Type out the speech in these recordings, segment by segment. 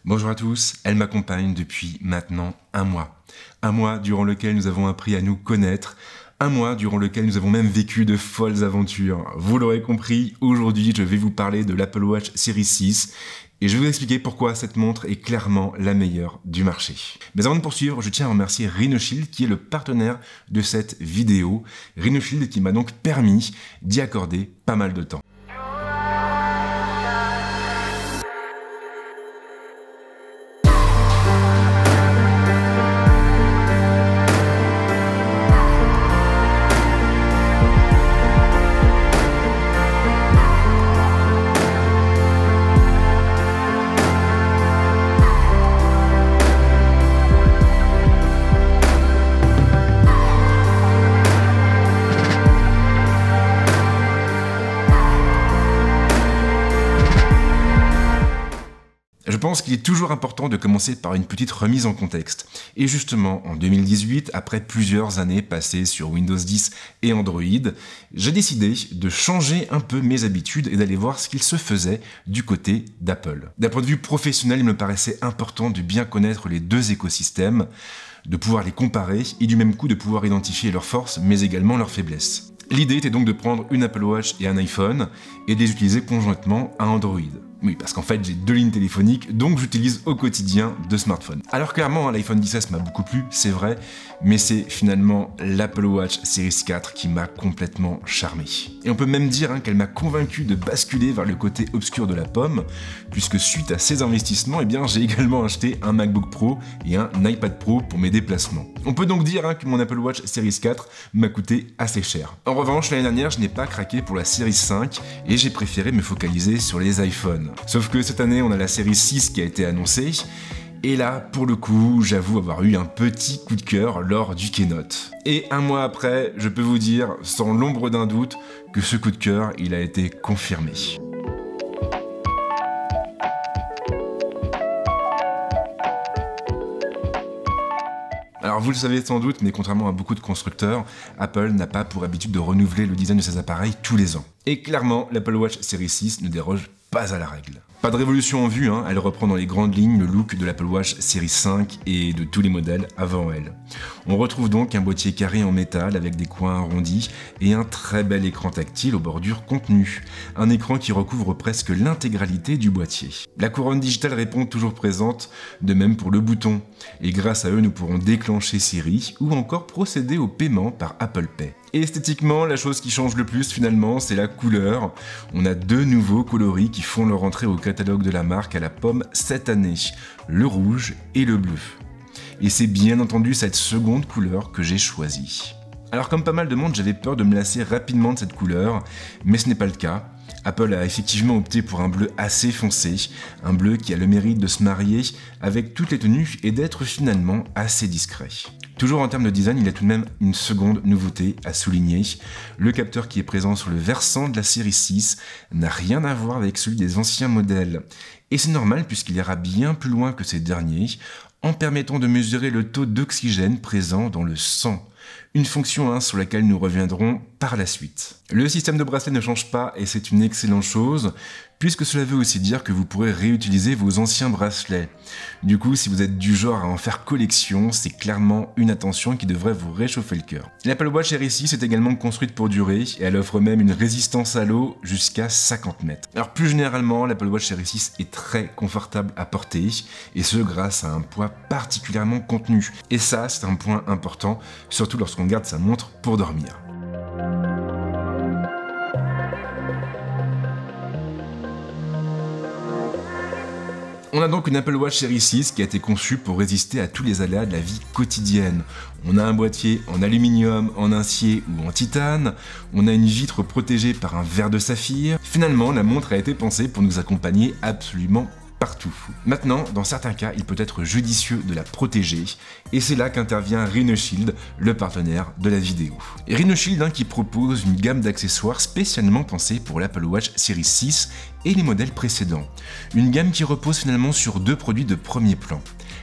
Bonjour à tous, elle m'accompagne depuis maintenant un mois. Un mois durant lequel nous avons appris à nous connaître, un mois durant lequel nous avons même vécu de folles aventures. Vous l'aurez compris, aujourd'hui je vais vous parler de l'Apple Watch Series 6 et je vais vous expliquer pourquoi cette montre est clairement la meilleure du marché. Mais avant de poursuivre, je tiens à remercier Rhinoshield qui est le partenaire de cette vidéo. Rhinoshield qui m'a donc permis d'y accorder pas mal de temps. Je pense qu'il est toujours important de commencer par une petite remise en contexte. Et justement, en 2018, après plusieurs années passées sur Windows 10 et Android, j'ai décidé de changer un peu mes habitudes et d'aller voir ce qu'il se faisait du côté d'Apple. D'un point de vue professionnel, il me paraissait important de bien connaître les deux écosystèmes, de pouvoir les comparer et du même coup de pouvoir identifier leurs forces mais également leurs faiblesses. L'idée était donc de prendre une Apple Watch et un iPhone et de les utiliser conjointement à Android. Oui, parce qu'en fait j'ai deux lignes téléphoniques, donc j'utilise au quotidien deux smartphones. Alors clairement, l'iPhone 10S m'a beaucoup plu, c'est vrai, mais c'est finalement l'Apple Watch Series 4 qui m'a complètement charmé. Et on peut même dire qu'elle m'a convaincu de basculer vers le côté obscur de la pomme, puisque suite à ces investissements, j'ai également acheté un MacBook Pro et un iPad Pro pour mes déplacements. On peut donc dire que mon Apple Watch Series 4 m'a coûté assez cher. En revanche, l'année dernière, je n'ai pas craqué pour la Series 5 et j'ai préféré me focaliser sur les iPhones. Sauf que cette année, on a la série 6 qui a été annoncée, et là, pour le coup, j'avoue avoir eu un petit coup de cœur lors du keynote. Et un mois après, je peux vous dire, sans l'ombre d'un doute, que ce coup de cœur, il a été confirmé. Alors vous le savez sans doute, mais contrairement à beaucoup de constructeurs, Apple n'a pas pour habitude de renouveler le design de ses appareils tous les ans. Et clairement, l'Apple Watch Series 6 ne déroge pas à la règle. Pas de révolution en vue, elle reprend dans les grandes lignes le look de l'Apple Watch Series 5 et de tous les modèles avant elle. On retrouve donc un boîtier carré en métal avec des coins arrondis et un très bel écran tactile aux bordures contenues. Un écran qui recouvre presque l'intégralité du boîtier. La couronne digitale répond toujours présente, de même pour le bouton. Et grâce à eux, nous pourrons déclencher Siri ou encore procéder au paiement par Apple Pay. Et esthétiquement, la chose qui change le plus finalement, c'est la couleur. On a deux nouveaux coloris qui font leur entrée au catalogue de la marque à la pomme cette année, le rouge et le bleu. Et c'est bien entendu cette seconde couleur que j'ai choisie. Alors comme pas mal de monde, j'avais peur de me lasser rapidement de cette couleur, mais ce n'est pas le cas. Apple a effectivement opté pour un bleu assez foncé, un bleu qui a le mérite de se marier avec toutes les tenues et d'être finalement assez discret. Toujours en termes de design, il y a tout de même une seconde nouveauté à souligner. Le capteur qui est présent sur le versant de la série 6 n'a rien à voir avec celui des anciens modèles. Et c'est normal puisqu'il ira bien plus loin que ces derniers, en permettant de mesurer le taux d'oxygène présent dans le sang. Une fonction sur laquelle nous reviendrons par la suite. Le système de bracelet ne change pas et c'est une excellente chose, puisque cela veut aussi dire que vous pourrez réutiliser vos anciens bracelets. Du coup, si vous êtes du genre à en faire collection, c'est clairement une attention qui devrait vous réchauffer le cœur. L'Apple Watch Series 6 est également construite pour durer et elle offre même une résistance à l'eau jusqu'à 50 mètres. Alors plus généralement, l'Apple Watch Series 6 est très confortable à porter et ce grâce à un poids particulièrement contenu. Et ça, c'est un point important, surtout lorsqu'on garde sa montre pour dormir. On a donc une Apple Watch Series 6 qui a été conçue pour résister à tous les aléas de la vie quotidienne. On a un boîtier en aluminium, en acier ou en titane, on a une vitre protégée par un verre de saphir. Finalement, la montre a été pensée pour nous accompagner absolument partout. Maintenant, dans certains cas, il peut être judicieux de la protéger, et c'est là qu'intervient Rhinoshield, le partenaire de la vidéo. Et Rhinoshield qui propose une gamme d'accessoires spécialement pensés pour l'Apple Watch Series 6 et les modèles précédents. Une gamme qui repose finalement sur deux produits de premier plan.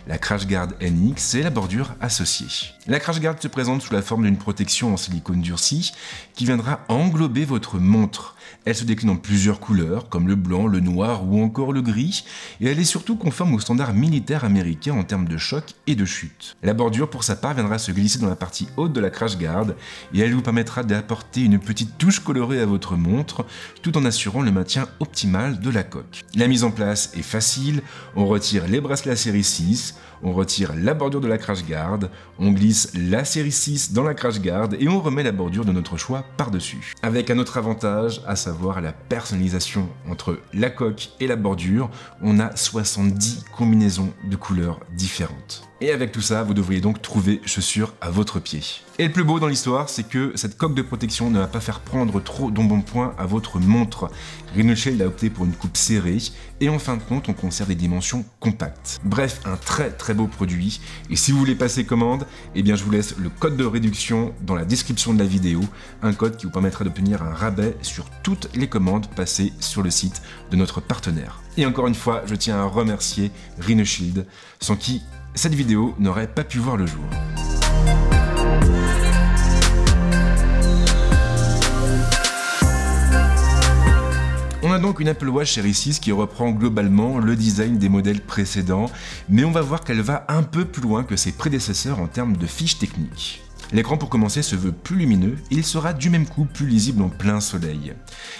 La CrashGuard NX et la bordure associée. La CrashGuard se présente sous la forme d'une protection en silicone durci qui viendra englober votre montre. Elle se décline en plusieurs couleurs, comme le blanc, le noir ou encore le gris, et elle est surtout conforme aux standards militaires américains en termes de choc et de chute. La bordure, pour sa part, viendra se glisser dans la partie haute de la crash guard, et elle vous permettra d'apporter une petite touche colorée à votre montre, tout en assurant le maintien optimal de la coque. La mise en place est facile, on retire les bracelets série 6, on retire la bordure de la crash guard, on glisse la série 6 dans la crash guard et on remet la bordure de notre choix par-dessus. Avec un autre avantage, à savoir la personnalisation entre la coque et la bordure, on a 70 combinaisons de couleurs différentes. Et avec tout ça, vous devriez donc trouver chaussures à votre pied. Et le plus beau dans l'histoire, c'est que cette coque de protection ne va pas faire prendre trop d'embonpoint à votre montre. Rhino Shield a opté pour une coupe serrée, et en fin de compte, on conserve des dimensions compactes. Bref, un très beau produit, et si vous voulez passer commande, eh bien je vous laisse le code de réduction dans la description de la vidéo, un code qui vous permettra d'obtenir un rabais sur toutes les commandes passées sur le site de notre partenaire. Et encore une fois, je tiens à remercier Rhino Shield, sans qui cette vidéo n'aurait pas pu voir le jour. On a donc une Apple Watch Series 6 qui reprend globalement le design des modèles précédents, mais on va voir qu'elle va un peu plus loin que ses prédécesseurs en termes de fiches techniques. L'écran pour commencer se veut plus lumineux et il sera du même coup plus lisible en plein soleil.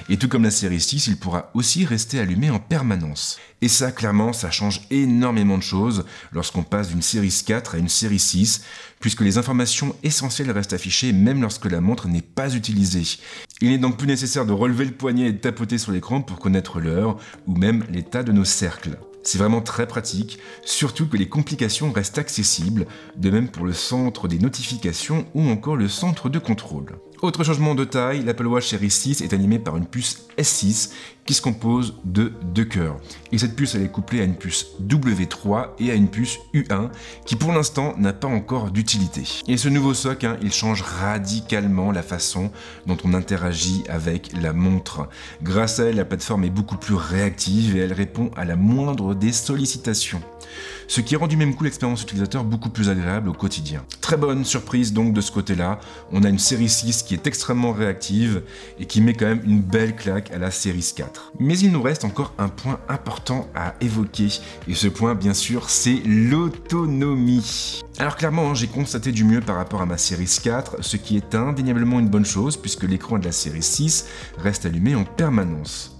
Et tout comme la série 6, il pourra aussi rester allumé en permanence. Et ça, clairement, ça change énormément de choses lorsqu'on passe d'une série 4 à une série 6, puisque les informations essentielles restent affichées même lorsque la montre n'est pas utilisée. Il n'est donc plus nécessaire de relever le poignet et de tapoter sur l'écran pour connaître l'heure ou même l'état de nos cercles. C'est vraiment très pratique, surtout que les complications restent accessibles, de même pour le centre des notifications ou encore le centre de contrôle. Autre changement de taille, l'Apple Watch Series 6 est animée par une puce S6 qui se compose de 2 cœurs. Et cette puce elle est couplée à une puce W3 et à une puce U1 qui pour l'instant n'a pas encore d'utilité. Et ce nouveau SoC, il change radicalement la façon dont on interagit avec la montre. Grâce à elle, la plateforme est beaucoup plus réactive et elle répond à la moindre des sollicitations. Ce qui rend du même coup l'expérience utilisateur beaucoup plus agréable au quotidien. Très bonne surprise donc de ce côté-là, on a une série 6 qui est extrêmement réactive et qui met quand même une belle claque à la série 4. Mais il nous reste encore un point important à évoquer, et ce point bien sûr c'est l'autonomie. Alors clairement j'ai constaté du mieux par rapport à ma série 4, ce qui est indéniablement une bonne chose puisque l'écran de la série 6 reste allumé en permanence.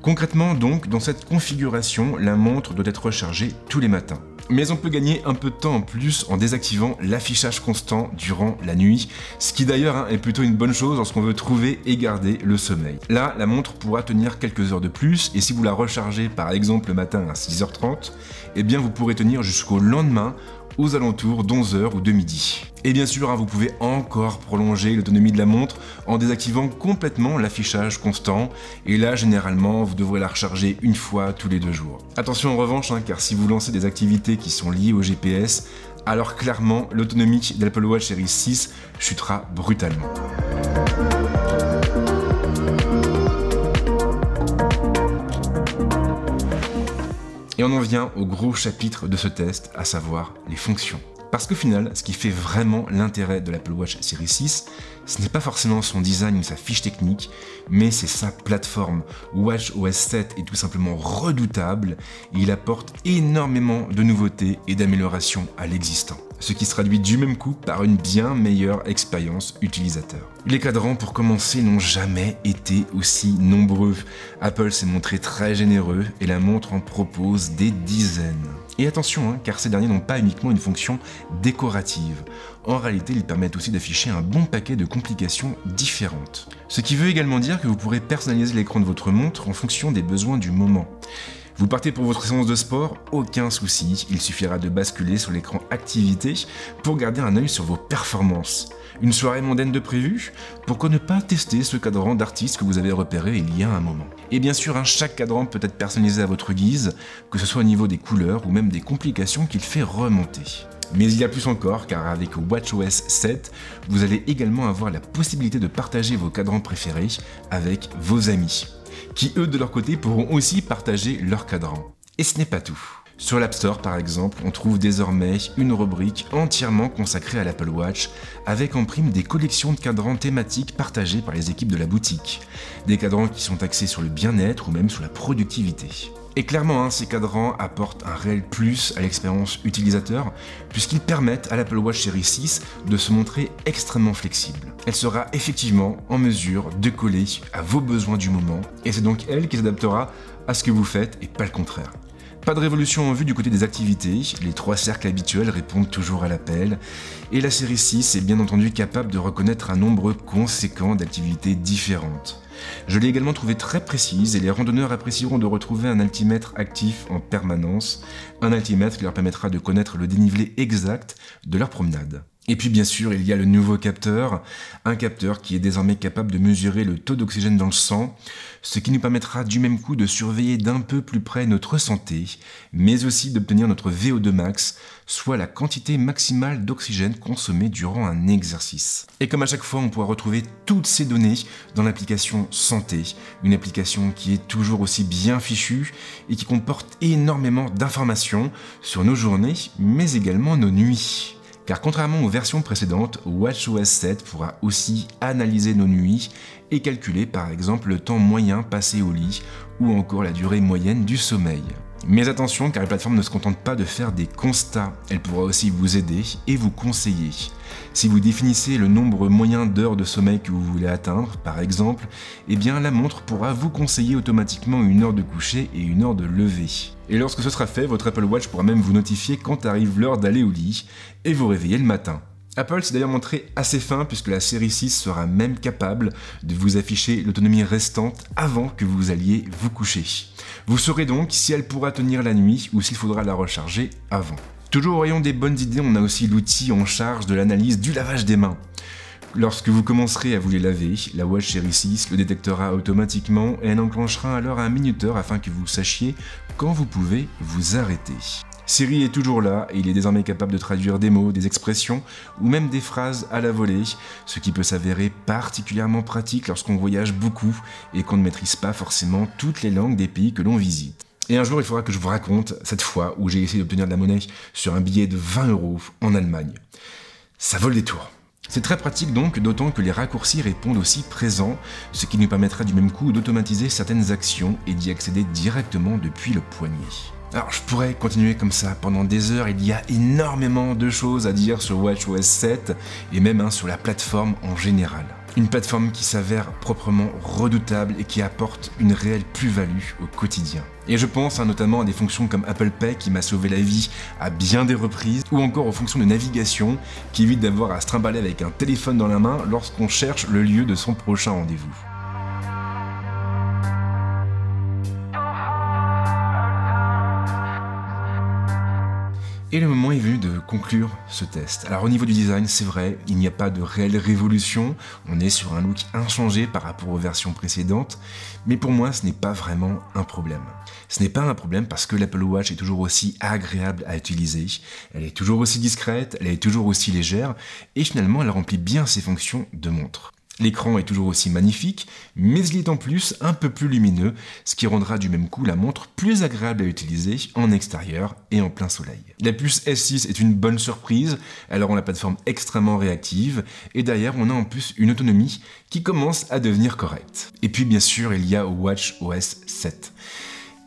Concrètement donc, dans cette configuration, la montre doit être rechargée tous les matins. Mais on peut gagner un peu de temps en plus en désactivant l'affichage constant durant la nuit, ce qui d'ailleurs est plutôt une bonne chose lorsqu'on veut trouver et garder le sommeil. Là, la montre pourra tenir quelques heures de plus, et si vous la rechargez par exemple le matin à 6h30, eh bien vous pourrez tenir jusqu'au lendemain aux alentours d'11h ou de midi. Et bien sûr, vous pouvez encore prolonger l'autonomie de la montre en désactivant complètement l'affichage constant, et là généralement vous devrez la recharger une fois tous les 2 jours. Attention en revanche, car si vous lancez des activités qui sont liées au GPS, alors clairement l'autonomie de l'Apple Watch Series 6 chutera brutalement. Et on en vient au gros chapitre de ce test, à savoir les fonctions. Parce qu'au final, ce qui fait vraiment l'intérêt de l'Apple Watch Series 6, ce n'est pas forcément son design ou sa fiche technique, mais c'est sa plateforme. WatchOS 7 est tout simplement redoutable et il apporte énormément de nouveautés et d'améliorations à l'existant. Ce qui se traduit du même coup par une bien meilleure expérience utilisateur. Les cadrans pour commencer n'ont jamais été aussi nombreux. Apple s'est montré très généreux et la montre en propose des dizaines. Et attention, car ces derniers n'ont pas uniquement une fonction décorative. En réalité, ils permettent aussi d'afficher un bon paquet de complications différentes. Ce qui veut également dire que vous pourrez personnaliser l'écran de votre montre en fonction des besoins du moment. Vous partez pour votre séance de sport, aucun souci, il suffira de basculer sur l'écran activité pour garder un œil sur vos performances. Une soirée mondaine de prévu? Pourquoi ne pas tester ce cadran d'artiste que vous avez repéré il y a un moment? Et bien sûr, chaque cadran peut être personnalisé à votre guise, que ce soit au niveau des couleurs ou même des complications qu'il fait remonter. Mais il y a plus encore, car avec WatchOS 7, vous allez également avoir la possibilité de partager vos cadrans préférés avec vos amis, qui eux de leur côté pourront aussi partager leurs cadrans. Et ce n'est pas tout. Sur l'App Store par exemple, on trouve désormais une rubrique entièrement consacrée à l'Apple Watch, avec en prime des collections de cadrans thématiques partagés par les équipes de la boutique. Des cadrans qui sont axés sur le bien-être ou même sur la productivité. Et clairement, ces cadrans apportent un réel plus à l'expérience utilisateur, puisqu'ils permettent à l'Apple Watch Series 6 de se montrer extrêmement flexible. Elle sera effectivement en mesure de coller à vos besoins du moment, et c'est donc elle qui s'adaptera à ce que vous faites et pas le contraire. Pas de révolution en vue du côté des activités, les 3 cercles habituels répondent toujours à l'appel, et la série 6 est bien entendu capable de reconnaître un nombre conséquent d'activités différentes. Je l'ai également trouvée très précise et les randonneurs apprécieront de retrouver un altimètre actif en permanence, un altimètre qui leur permettra de connaître le dénivelé exact de leur promenade. Et puis bien sûr, il y a le nouveau capteur, un capteur qui est désormais capable de mesurer le taux d'oxygène dans le sang, ce qui nous permettra du même coup de surveiller d'un peu plus près notre santé, mais aussi d'obtenir notre VO2 max, soit la quantité maximale d'oxygène consommée durant un exercice. Et comme à chaque fois, on pourra retrouver toutes ces données dans l'application Santé, une application qui est toujours aussi bien fichue et qui comporte énormément d'informations sur nos journées, mais également nos nuits. Car contrairement aux versions précédentes, WatchOS 7 pourra aussi analyser nos nuits et calculer par exemple le temps moyen passé au lit ou encore la durée moyenne du sommeil. Mais attention, car la plateforme ne se contente pas de faire des constats, elle pourra aussi vous aider et vous conseiller. Si vous définissez le nombre moyen d'heures de sommeil que vous voulez atteindre, par exemple, eh bien la montre pourra vous conseiller automatiquement une heure de coucher et une heure de lever. Et lorsque ce sera fait, votre Apple Watch pourra même vous notifier quand arrive l'heure d'aller au lit et vous réveiller le matin. Apple s'est d'ailleurs montré assez fin puisque la série 6 sera même capable de vous afficher l'autonomie restante avant que vous alliez vous coucher. Vous saurez donc si elle pourra tenir la nuit ou s'il faudra la recharger avant. Toujours au rayon des bonnes idées, on a aussi l'outil en charge de l'analyse du lavage des mains. Lorsque vous commencerez à vous les laver, la Watch Series 6 le détectera automatiquement et elle enclenchera alors un minuteur afin que vous sachiez quand vous pouvez vous arrêter. Siri est toujours là et il est désormais capable de traduire des mots, des expressions ou même des phrases à la volée, ce qui peut s'avérer particulièrement pratique lorsqu'on voyage beaucoup et qu'on ne maîtrise pas forcément toutes les langues des pays que l'on visite. Et un jour, il faudra que je vous raconte cette fois où j'ai essayé d'obtenir de la monnaie sur un billet de 20 € en Allemagne. Ça vole des tours. C'est très pratique donc, d'autant que les raccourcis répondent aussi présents, ce qui nous permettra du même coup d'automatiser certaines actions et d'y accéder directement depuis le poignet. Alors je pourrais continuer comme ça pendant des heures, il y a énormément de choses à dire sur WatchOS 7 et même sur la plateforme en général. Une plateforme qui s'avère proprement redoutable et qui apporte une réelle plus-value au quotidien. Et je pense notamment à des fonctions comme Apple Pay qui m'a sauvé la vie à bien des reprises, ou encore aux fonctions de navigation qui évitent d'avoir à se trimballer avec un téléphone dans la main lorsqu'on cherche le lieu de son prochain rendez-vous. Et le moment est venu de conclure ce test. Alors au niveau du design, c'est vrai, il n'y a pas de réelle révolution, on est sur un look inchangé par rapport aux versions précédentes, mais pour moi ce n'est pas vraiment un problème. Ce n'est pas un problème parce que l'Apple Watch est toujours aussi agréable à utiliser, elle est toujours aussi discrète, elle est toujours aussi légère, et finalement elle remplit bien ses fonctions de montre. L'écran est toujours aussi magnifique, mais il est en plus un peu plus lumineux, ce qui rendra du même coup la montre plus agréable à utiliser en extérieur et en plein soleil. La puce S6 est une bonne surprise, elle rend la plateforme extrêmement réactive, et derrière on a en plus une autonomie qui commence à devenir correcte. Et puis bien sûr il y a WatchOS 7.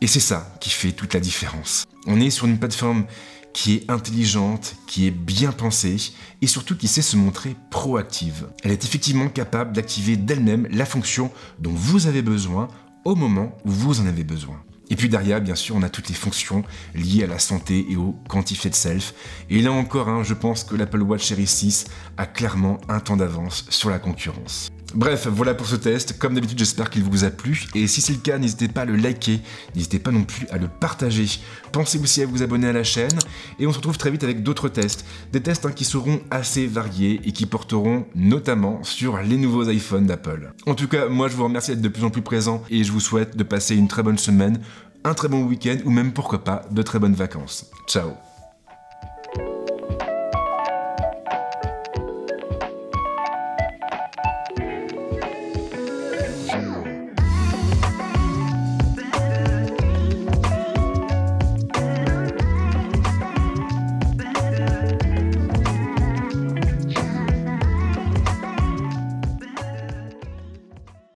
Et c'est ça qui fait toute la différence. On est sur une plateforme qui est intelligente, qui est bien pensée et surtout qui sait se montrer proactive. Elle est effectivement capable d'activer d'elle-même la fonction dont vous avez besoin au moment où vous en avez besoin. Et puis derrière, bien sûr, on a toutes les fonctions liées à la santé et au quantified self. Et là encore, je pense que l'Apple Watch Series 6 a clairement un temps d'avance sur la concurrence. Bref, voilà pour ce test. Comme d'habitude, j'espère qu'il vous a plu. Et si c'est le cas, n'hésitez pas à le liker. N'hésitez pas non plus à le partager. Pensez aussi à vous abonner à la chaîne. Et on se retrouve très vite avec d'autres tests. Des tests qui seront assez variés et qui porteront notamment sur les nouveaux iPhones d'Apple. En tout cas, moi, je vous remercie d'être de plus en plus présent. Et je vous souhaite de passer une très bonne semaine, un très bon week-end ou même, pourquoi pas, de très bonnes vacances. Ciao!